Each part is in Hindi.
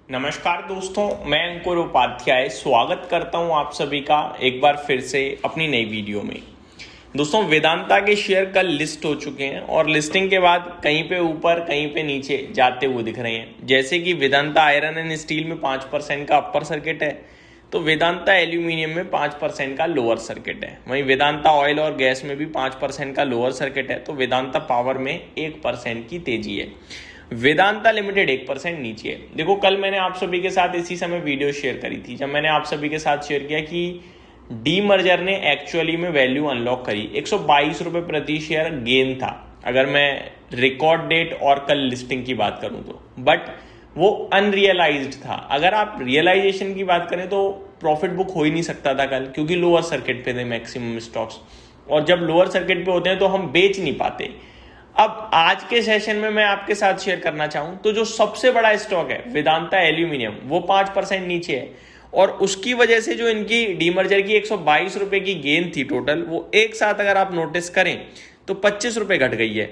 नमस्कार दोस्तों, मैं अंकुर उपाध्याय स्वागत करता हूं आप सभी का एक बार फिर से अपनी नई वीडियो में। दोस्तों, वेदांता के शेयर कल लिस्ट हो चुके हैं और लिस्टिंग के बाद कहीं पे ऊपर कहीं पे नीचे जाते हुए दिख रहे हैं। जैसे कि वेदांता आयरन एंड स्टील में 5% का अपर सर्किट है, तो वेदांता एल्यूमिनियम में 5% का लोअर सर्किट है। वहीं वेदांता ऑयल और गैस में भी 5% का लोअर सर्किट है, तो वेदांता पावर में 1% की तेजी है। वेदांता लिमिटेड 1% नीचे है। देखो, कल मैंने आप सभी के साथ इसी समय वीडियो शेयर करी थी, जब मैंने आप सभी के साथ शेयर किया कि डी मर्जर ने एक्चुअली में वैल्यू अनलॉक करी। 122 रुपए प्रति शेयर गेन था अगर मैं रिकॉर्ड डेट और कल लिस्टिंग की बात करूं तो, बट वो अनरियलाइज्ड था। अगर आप रियलाइजेशन की बात करें तो प्रॉफिट बुक हो ही नहीं सकता था कल, क्योंकि लोअर सर्किट पे थे मैक्सिमम स्टॉक्स, और जब लोअर सर्किट पे होते हैं तो हम बेच नहीं पाते। अब आज के सेशन में मैं आपके साथ शेयर करना चाहूं तो जो सबसे बड़ा स्टॉक है वेदांता एल्यूमिनियम, वो 5% नीचे है, और उसकी वजह से जो इनकी डीमर्जर की 122 रुपए की गेन थी टोटल, वो एक साथ अगर आप नोटिस करें तो 25 रुपए घट गई है।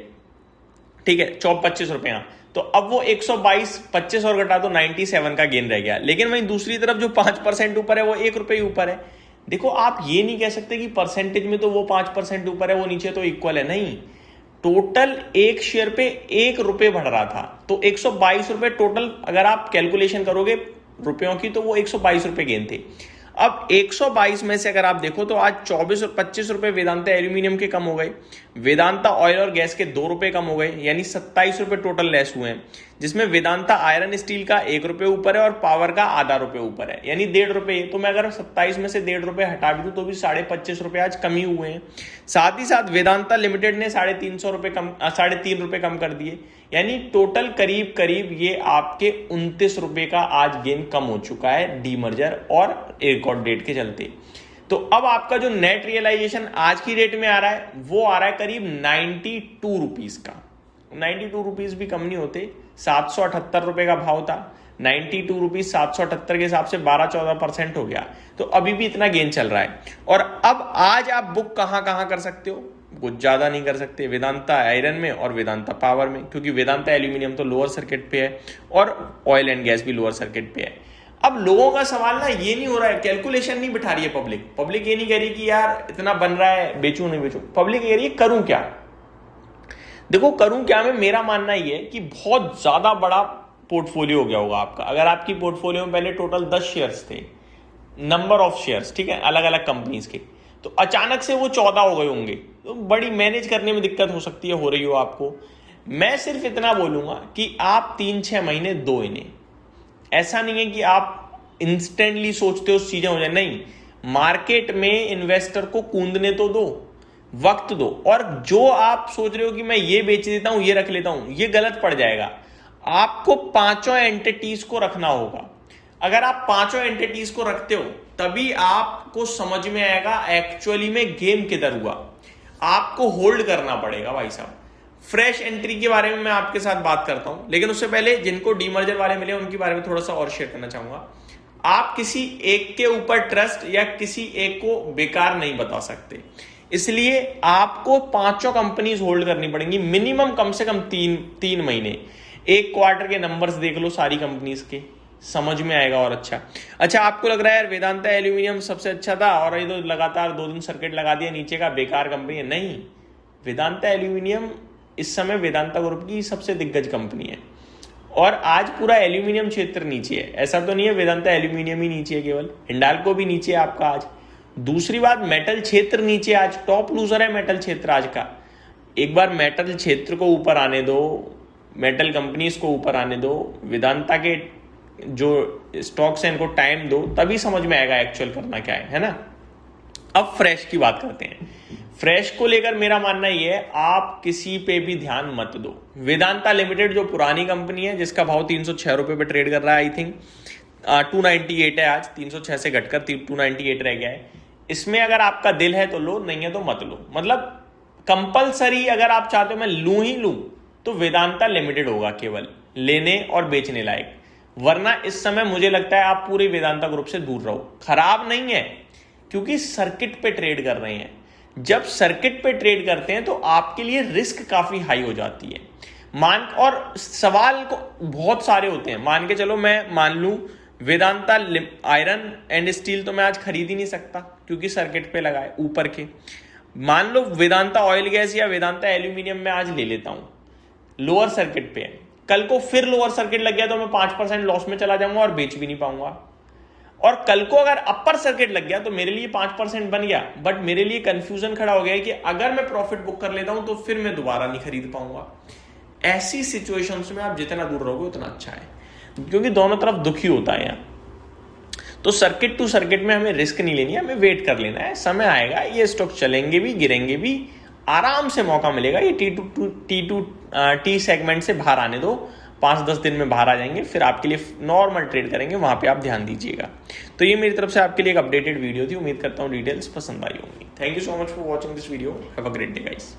ठीक है, 25 रुपए। हाँ, तो अब वो 122 25 और घटा तो 97 का गेन रह गया। लेकिन वहीं दूसरी तरफ जो 5% ऊपर है वो 1 रुपए ही ऊपर है। देखो, आप ये नहीं कह सकते कि परसेंटेज में तो वो 5% ऊपर है, वो नीचे तो इक्वल है। नहीं, टोटल एक शेयर पे 1 रुपए बढ़ रहा था, तो 122 रुपए टोटल अगर आप कैलकुलेशन करोगे रुपयों की, तो वो 122 रुपए गेन थे। अब 122 में से अगर आप देखो तो आज 24 और 25 रुपए वेदांता एल्यूमिनियम के कम हो गए, वेदांता ऑयल और गैस के 2 रुपए कम हो गए, यानी 27 रुपए टोटल लेस हुए हैं, जिसमें वेदांता आयरन स्टील का 1 रुपए ऊपर है और पावर का आधा रुपए ऊपर है, यानी 1.5 रुपए। तो मैं अगर 27 में से 1.5 रुपए हटा भी दूं तो भी 25.5 रुपए आज कम ही हुए हैं। साथ ही साथ वेदांता लिमिटेड ने 3.5 रुपए कम कर दिए, यानी टोटल करीब करीब ये आपके 29 रुपए का आज गेन कम हो चुका है डीमर्जर और रिकॉर्ड डेट के चलते। तो अब आपका जो नेट रियलाइजेशन आज की डेट में आ रहा है वो आ रहा है करीब 92 रुपीज का। 92 रुपीज भी कम नहीं होते, 778 रुपए का भाव था। 92 रुपीज 778 के हिसाब से 12-14% हो गया, तो अभी भी इतना गेन चल रहा है। और अब आज आप बुक कहां कहां कर सकते हो? कुछ ज्यादा नहीं कर सकते, वेदांता आयरन में और वेदांता पावर में, क्योंकि वेदांता एल्यूमिनियम तो लोअर सर्किट पे है और ऑयल एंड गैस भी लोअर सर्किट पे है। अब लोगों का सवाल ना ये नहीं हो रहा है, कैलकुलेशन नहीं बिठा रही है पब्लिक ये नहीं कह रही कि यार इतना बन रहा है, बेचूं नहीं बेचूं। पब्लिक कह रही है करूं क्या। देखो, करूं क्या में मेरा मानना ये है कि बहुत ज्यादा बड़ा पोर्टफोलियो हो गया होगा आपका। अगर आपकी पोर्टफोलियो में पहले टोटल 10 शेयर्स थे, नंबर ऑफ शेयर्स, ठीक है, अलग अलग कंपनीज के, तो अचानक से वो 14 हो गए होंगे, तो बड़ी मैनेज करने में दिक्कत हो सकती है, हो रही हो आपको। मैं सिर्फ इतना बोलूंगा कि आप 3-6 महीने दो इन्हें। ऐसा नहीं है कि आप इंस्टेंटली सोचते हो चीजें हो जाए, नहीं, मार्केट में इन्वेस्टर को कूदने तो दो, वक्त दो। और जो आप सोच रहे हो कि मैं ये बेच देता हूं, ये रख लेता हूं, ये गलत पड़ जाएगा। आपको पांचों एंटिटीज को रखना होगा। अगर आप पांचों एंटिटीज को रखते हो तभी आपको समझ में आएगा एक्चुअली में गेम किधर हुआ। आपको होल्ड करना पड़ेगा भाई साहब। फ्रेश एंट्री के बारे में मैं आपके साथ बात करता हूं, लेकिन उससे पहले जिनको डीमर्जर वाले मिले उनके बारे में थोड़ा सा और शेयर करना चाहूंगा। आप किसी एक के ऊपर ट्रस्ट या किसी एक को बेकार नहीं बता सकते, इसलिए आपको पांचों कंपनीज होल्ड करनी पड़ेंगी मिनिमम, कम से कम 3 महीने। एक क्वार्टर के नंबर्स देख लो सारी कंपनीज के, समझ में आएगा। और अच्छा आपको लग रहा है यार वेदांता एल्यूमिनियम सबसे अच्छा था और ये तो लगातार 2 दिन सर्किट लगा दिया नीचे का, बेकार कंपनी है। नहीं, वेदांता एल्यूमिनियम इस समय वेदांता ग्रुप की सबसे दिग्गज कंपनी है, और आज पूरा एल्यूमिनियम क्षेत्र नीचे है। ऐसा तो नहीं है वेदांता एल्यूमिनियम ही नीचे है, केवल हिंडाल्को भी नीचे है आपका आज। दूसरी बात, मेटल क्षेत्र नीचे, आज टॉप लूजर है मेटल क्षेत्र आज का। एक बार मेटल क्षेत्र को ऊपर आने दो, मेटल कंपनीज को ऊपर आने दो, वेदांता के जो स्टॉक्स हैं इनको टाइम दो, तभी समझ में आएगा एक्चुअल करना क्या है ना। अब फ्रेश की बात करते हैं। फ्रेश को लेकर मेरा मानना यह है, आप किसी पे भी ध्यान मत दो। वेदांता लिमिटेड जो पुरानी कंपनी है, जिसका भाव 306 रुपए पे ट्रेड कर रहा है, आई थिंक 298 है आज, 306 से घटकर 298 रह गया है। इसमें अगर आपका दिल है तो लो, नहीं है तो मत लो। मतलब कंपलसरी अगर आप चाहते हो मैं लूं ही लूं, तो वेदांता लिमिटेड होगा केवल लेने और बेचने लायक, वरना इस समय मुझे लगता है आप पूरे वेदांता ग्रुप से दूर रहो। खराब नहीं है, क्योंकि सर्किट पे ट्रेड कर रहे हैं। जब सर्किट पे ट्रेड करते हैं तो आपके लिए रिस्क काफी हाई हो जाती है। और सवाल को बहुत सारे होते हैं। मान के चलो मैं मान लूं वेदांता आयरन एंड स्टील तो मैं आज खरीद ही नहीं सकता क्योंकि सर्किट पे लगा है ऊपर के। मान लो वेदांता ऑयल गैस या वेदांता एल्यूमिनियम में आज ले लेता हूं, लोअर सर्किट पे है, कल को फिर लोअर सर्किट लग गया तो मैं 5% लॉस में चला जाऊंगा और बेच भी नहीं पाऊंगा। और कल को अगर अपर सर्किट लग गया तो मेरे लिए 5% बन गया, बट मेरे लिए कंफ्यूजन खड़ा हो गया कि अगर मैं प्रॉफिट बुक कर लेता हूं तो फिर मैं दोबारा नहीं खरीद पाऊंगा। ऐसी सिचुएशंस में आप जितना दूर रहोगे उतना अच्छा है, क्योंकि दोनों तरफ दुखी होता है यहाँ। तो सर्किट टू सर्किट में हमें रिस्क नहीं लेनी है, हमें वेट कर लेना है। समय आएगा, ये स्टॉक चलेंगे भी गिरेंगे भी, आराम से मौका मिलेगा। ये टी सेगमेंट से बाहर आने दो, 5-10 दिन में बाहर आ जाएंगे, फिर आपके लिए नॉर्मल ट्रेड करेंगे, वहां पे आप ध्यान दीजिएगा। तो ये मेरी तरफ से आपके लिए एक अपडेटेड वीडियो थी। उम्मीद करता हूँ डिटेल्स पसंद आई होंगी। Thank you so much for watching this video. Have a great day guys.